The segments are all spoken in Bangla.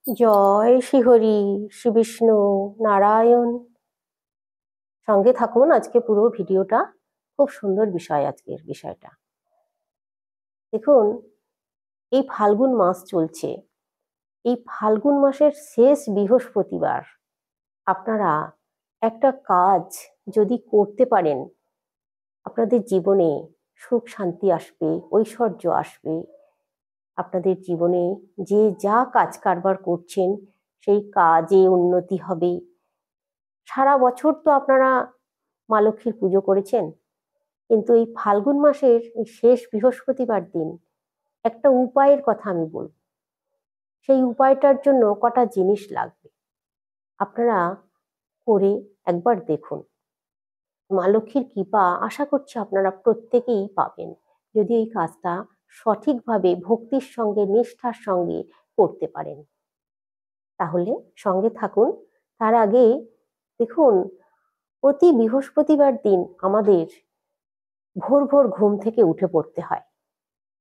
জয় শ্রীহরি, শ্রী বিষ্ণু নারায়ণ। সঙ্গে থাকুন, আজকে পুরো ভিডিওটা খুব সুন্দর বিষয়। আজকের বিষয়টা দেখুন, এই ফাল্গুন মাস চলছে। এই ফাল্গুন মাসের শেষ বৃহস্পতিবার আপনারা একটা কাজ যদি করতে পারেন, আপনাদের জীবনে সুখ শান্তি আসবে, ঐশ্বর্য আসবে। আপনাদের জীবনে যে যা কাজ কারবার করছেন সেই কাজে উন্নতি হবে। সারা বছর তো আপনারা মা লক্ষ্মীর পুজো করেছেন, কিন্তু এই ফাল্গুন মাসের এই শেষ বৃহস্পতিবার দিন একটা উপায়ের কথা আমি বলব। সেই উপায়টার জন্য কটা জিনিস লাগবে, আপনারা করে একবার দেখুন। মা লক্ষ্মীর কৃপা আশা করছি আপনারা প্রত্যেকেই পাবেন, যদি এই কাজটা সঠিকভাবে ভক্তির সঙ্গে নিষ্ঠার সঙ্গে করতে পারেন। তাহলে সঙ্গে থাকুন। তার আগে দেখুন, প্রতি বৃহস্পতিবার দিন আমাদের ভোর ভোর ঘুম থেকে উঠে পড়তে হয়,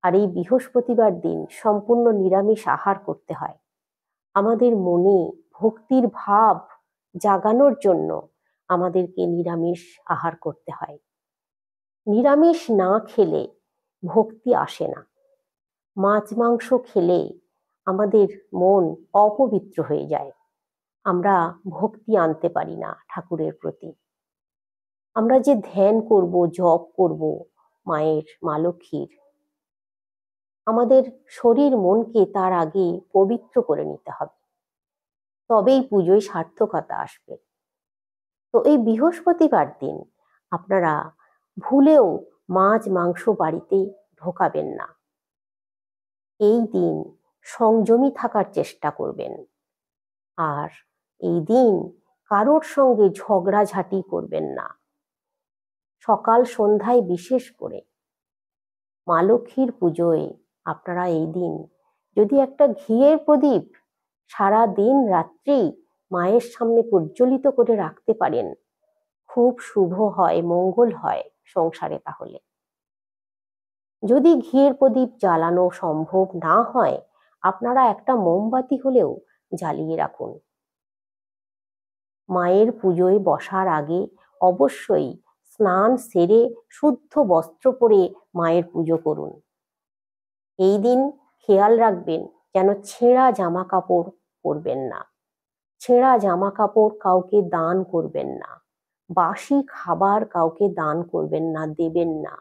আর এই বৃহস্পতিবার দিন সম্পূর্ণ নিরামিষ আহার করতে হয়। আমাদের মনে ভক্তির ভাব জাগানোর জন্য আমাদেরকে নিরামিষ আহার করতে হয়। নিরামিষ না খেলে ভক্তি আসে না। মাছ মাংস খেলে আমাদের মন অপবিত্র হয়ে যায়, আমরা ভক্তি আনতে পারি না ঠাকুরের প্রতি। আমরা যে ধ্যান করব, জপ করব মায়ের, মা লক্ষ্মীর, আমাদের শরীর মনকে তার আগে পবিত্র করে নিতে হবে, তবেই পুজোয় সার্থকতা আসবে। তো এই বৃহস্পতিবার দিন আপনারা ভুলেও মাছ মাংস বাড়িতে ঢোকাবেন না। এই দিন সংযমী থাকার চেষ্টা করবেন, আর এই দিন কারোর সঙ্গে ঝগড়াঝাটি করবেন না। সকাল সন্ধ্যায় বিশেষ করে মা লক্ষ্মীর পুজোয় আপনারা এই দিন যদি একটা ঘিয়ের প্রদীপ সারা দিন রাত্রি মায়ের সামনে প্রজ্বলিত করে রাখতে পারেন, খুব শুভ হয়, মঙ্গল হয় সংসারে। তাহলে যদি ঘিয়ের প্রদীপ জ্বালানো সম্ভব না হয়, আপনারা একটা মোমবাতি হলেও জ্বালিয়ে রাখুন। মায়ের পুজোয় বসার আগে অবশ্যই স্নান সেরে শুদ্ধ বস্ত্র পরে মায়ের পুজো করুন। এই দিন খেয়াল রাখবেন যেন ছেঁড়া জামা কাপড় পরবেন না। ছেঁড়া জামা কাপড় কাউকে দান করবেন না। বাসি খাবার কাউকে দান করবেন না, দেবেন না।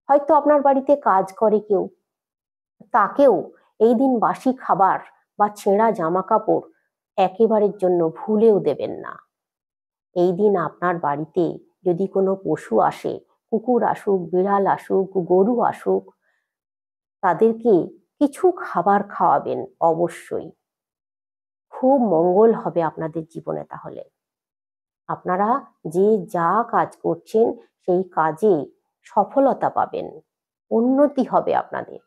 হয়তো আপনার বাড়িতে কাজ করে কেউ, তাকেও এই দিন বাসি খাবার বা ছেঁড়া জামা কাপড় একেবারের জন্য ভুলেও দেবেন না। এই দিন আপনার বাড়িতে যদি কোনো পশু আসে, কুকুর আসুক, বিড়াল আসুক, গরু আসুক, তাদেরকে কিছু খাবার খাওয়াবেন অবশ্যই। খুব মঙ্গল হবে আপনাদের জীবনে। তাহলে আপনারা যে যা কাজ করছেন সেই কাজে সফলতা পাবেন, উন্নতি হবে আপনাদের।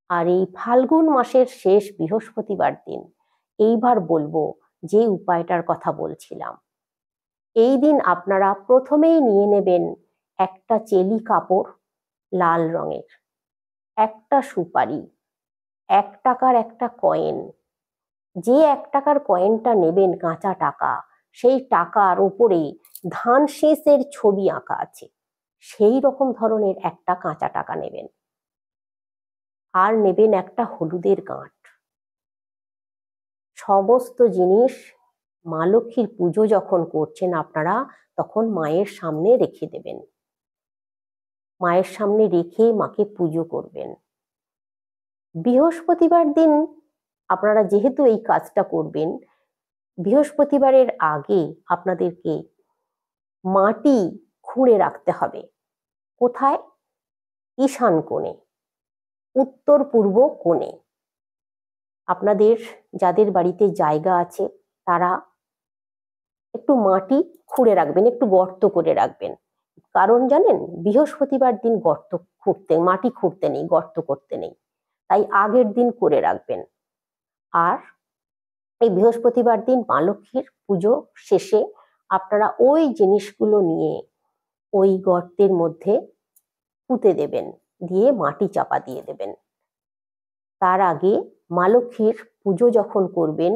আর এই ফাল্গুন মাসের শেষ বৃহস্পতিবার দিন এইবার বলবো যে উপায়টার কথা বলছিলাম। এই দিন আপনারা প্রথমেই নিয়ে নেবেন একটা চেলি কাপড় লাল রঙের, একটা সুপারি, 1 টাকার একটা কয়েন। যে 1 টাকার কয়েনটা নেবেন, কাঁচা টাকা, সেই টাকার উপরে ধান শীষের ছবি আঁকা আছে, সেই রকম ধরনের একটা কাঁচা টাকা নেবেন। আর নেবেন একটা হলুদের গাঁট। সমস্ত জিনিস মা লক্ষ্মীর পুজো যখন করছেন আপনারা, তখন মায়ের সামনে রেখে দেবেন। মায়ের সামনে রেখে মাকে পুজো করবেন। বৃহস্পতিবার দিন আপনারা যেহেতু এই কাজটা করবেন, বৃহস্পতিবারের আগে আপনাদেরকে মাটি খুঁড়ে রাখতে হবে। কোথায়? ঈশান কোণে, উত্তর পূর্ব কোণে। আপনাদের যাদের বাড়িতে জায়গা আছে তারা একটু মাটি খুঁড়ে রাখবেন, একটু গর্ত করে রাখবেন। কারণ জানেন, বৃহস্পতিবার দিন গর্ত খুঁড়তে, মাটি খুঁড়তে নেই, গর্ত করতে নেই, তাই আগের দিন করে রাখবেন। আর এই বৃহস্পতিবার দিন মা লক্ষ্মীর পুজো শেষে আপনারা ওই জিনিসগুলো নিয়ে ওই গর্তের মধ্যে পুঁতে দেবেন, দিয়ে মাটি চাপা দিয়ে দেবেন। তার আগে মা লক্ষ্মীর পুজো যখন করবেন,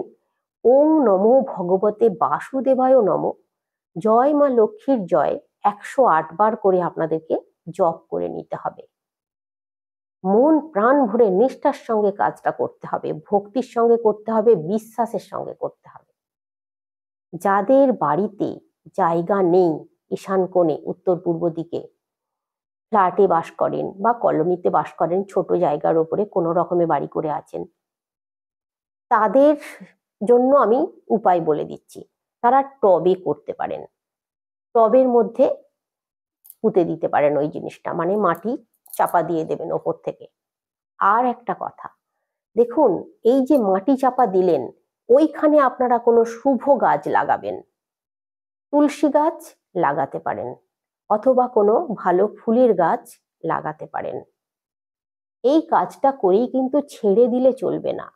ওং নমো ভগবতে বাসুদেবায় নমঃ, জয় মা লক্ষ্মীর জয় 108 বার করে আপনাদেরকে জপ করে নিতে হবে। মন প্রাণ ভরে নিষ্ঠার সঙ্গে কাজটা করতে হবে, ভক্তির সঙ্গে করতে হবে, বিশ্বাসের সঙ্গে করতে হবে। যাদের বাড়িতে জায়গা নেই ঈশান কোণে উত্তর পূর্ব দিকে, ফ্ল্যাটে বাস করেন বা কলোনিতে বাস করেন, ছোট জায়গার উপরে কোনো রকমে বাড়ি করে আছেন, তাদের জন্য আমি উপায় বলে দিচ্ছি। তারা টবে করতে পারেন, টবের মধ্যে পুঁতে দিতে পারেন ওই জিনিসটা, মানে মাটি চাপা দিয়ে দেবেন ওপর থেকে। আর একটা কথা, দেখুন এই যে মাটি চাপা দিলেন, ওইখানে আপনারা কোনো শুভ গাছ লাগাবেন, তুলসী গাছ লাগাতে পারেন অথবা কোনো ভালো ফুলের গাছ লাগাতে পারেন। এই কাজটা করেই কিন্তু ছেড়ে দিলে চলবে না।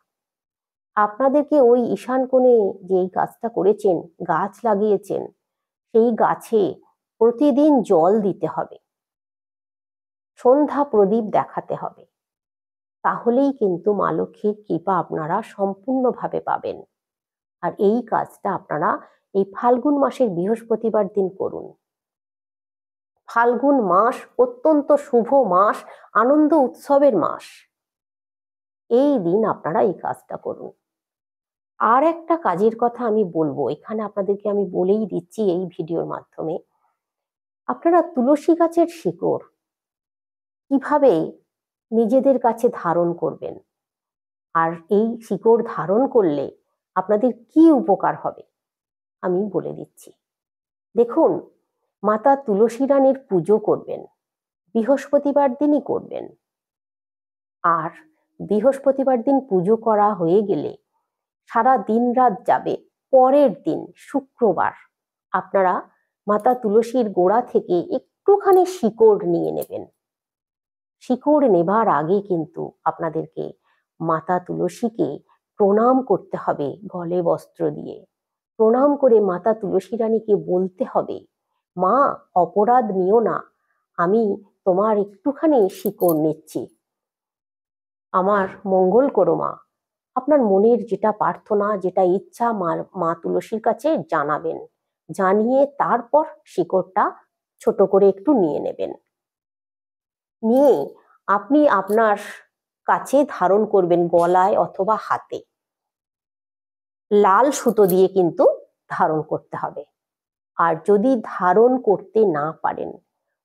আপনাদেরকে ওই ঈশান কোণে যে এই কাজটা করেছেন, গাছ লাগিয়েছেন, সেই গাছে প্রতিদিন জল দিতে হবে, সন্ধ্যা প্রদীপ দেখাতে হবে। তাহলেই কিন্তু মা লক্ষ্মীর কৃপা আপনারা সম্পূর্ণভাবে পাবেন। আর এই কাজটা আপনারা এই ফাল্গুন মাসের বৃহস্পতিবার দিন করুন। ফাল্গুন মাস অত্যন্ত শুভ মাস, আনন্দ উৎসবের মাস। এই দিন আপনারা এই কাজটা করুন। আর একটা কাজের কথা আমি বলবো, এখানে আপনাদেরকে আমি বলেই দিচ্ছি এই ভিডিওর মাধ্যমে, আপনারা তুলসী গাছের শিকড় কিভাবে নিজেদের কাছে ধারণ করবেন, আর এই শিকড় ধারণ করলে আপনাদের কি উপকার হবে আমি বলে দিচ্ছি। দেখুন, মাতা তুলসী রানীর পুজো করবেন, বৃহস্পতিবার দিনই করবেন। আর বৃহস্পতিবার দিন পুজো করা হয়ে গেলে সারা দিন রাত যাবে, পরের দিন শুক্রবার আপনারা মাতা তুলসীর গোড়া থেকে একটুখানি শিকড় নিয়ে নেবেন। শিকড় নেবার আগে কিন্তু আপনাদেরকে মাতা তুলসীকে প্রণাম করতে হবে, গলে বস্ত্র দিয়ে প্রণাম করে মাতা তুলসী রানীকে বলতে হবে, মা অপরাধ নিও না, আমি তোমার একটুখানি শিকড় নিচ্ছি, আমার মঙ্গল করো মা। আপনার মনের যেটা প্রার্থনা, যেটা ইচ্ছা মা তুলসীর কাছে জানাবেন, জানিয়ে তারপর শিকড়টা ছোট করে একটু নিয়ে নেবেন। নিয়ে আপনি আপনার কাছে ধারণ করবেন, গলায় অথবা হাতে। লাল সুতো দিয়ে কিন্তু ধারণ করতে হবে। আর যদি ধারণ করতে না পারেন,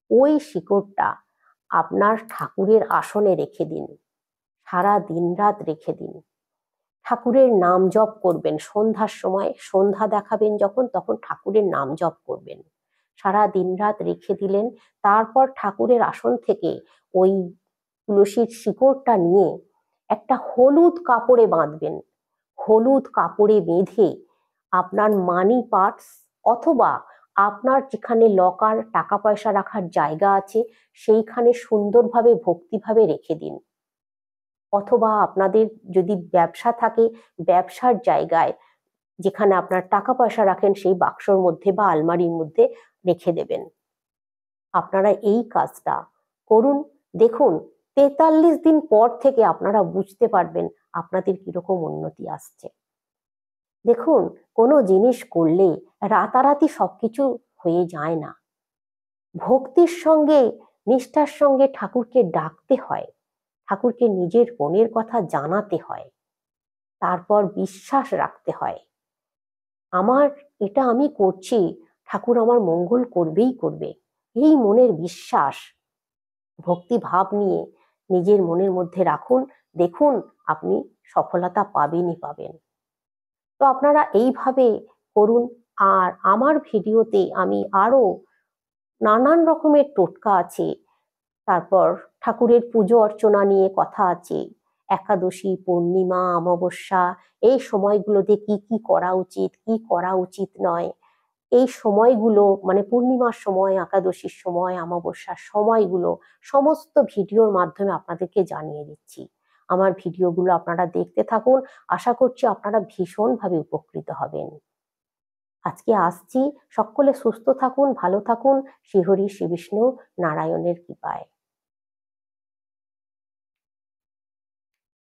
ওই শিকড়টা আপনার ঠাকুরের আসনে রেখে দিন, সারা দিন রাত রেখে দিন। ঠাকুরের নাম জপ করবেন, সন্ধ্যার সময় সন্ধ্যা দেখাবেন যখন, তখন ঠাকুরের নাম জপ করবেন, সারা দিন রাত রেখে দিলেন। তারপর ঠাকুরের আসন থেকে ওই তুলসীর শিকড়টা নিয়ে একটা হলুদ কাপড়ে বাঁধবেন। হলুদ কাপড়ে বেঁধে আপনার মানি পার্স অথবা আপনার যেখানে লকার টাকা পয়সা রাখার জায়গা আছে সেইখানে সুন্দরভাবে ভক্তিভাবে রেখে দিন। অথবা আপনাদের যদি ব্যবসা থাকে, ব্যবসার জায়গায় যেখানে আপনার টাকা পয়সা রাখেন সেই বাক্সর মধ্যে বা আলমারির মধ্যে রেখে দেবেন। আপনারা এই কাজটা করুন, দেখুন 43 দিন পর থেকে আপনারা বুঝতে পারবেন আপনাদের কিরকম উন্নতি আসছে। দেখুন, কোনো জিনিস করলে রাতারাতি সবকিছু হয়ে যায় না। ভক্তির সঙ্গে নিষ্ঠার সঙ্গে ঠাকুরকে ডাকতে হয়, ঠাকুরকে নিজের মনের কথা জানাতে হয়, তারপর বিশ্বাস রাখতে হয়, আমার এটা আমি করছি, ঠাকুর আমার মঙ্গল করবেই করবে। এই মনের বিশ্বাস, ভক্তি ভাব নিয়ে নিজের মনের মধ্যে রাখুন, দেখুন আপনি সফলতা পাবেনই পাবেন। তো আপনারা এইভাবে করুন। আর আমার ভিডিওতে আমি আরো নানান রকমের টোটকা আছে, তারপর ঠাকুরের পুজো অর্চনা নিয়ে কথা আছে, একাদশী, পূর্ণিমা, অমাবস্যা, এই সময়গুলোতে কি কি করা উচিত, কি করা উচিত নয়, এই সময়গুলো মানে পূর্ণিমার সময়, একাদশীর সময়, অমাবস্যার সময়গুলো সমস্ত ভিডিওর মাধ্যমে আপনাদেরকে জানিয়ে দিচ্ছি। আমার ভিডিওগুলো আপনারা দেখতে থাকুন, আশা করছি আপনারা ভীষণভাবে উপকৃত হবেন। আজকে আসছি, সকলে সুস্থ থাকুন, ভালো থাকুন, শ্রীহরি শ্রী বিষ্ণু নারায়ণের কৃপায়।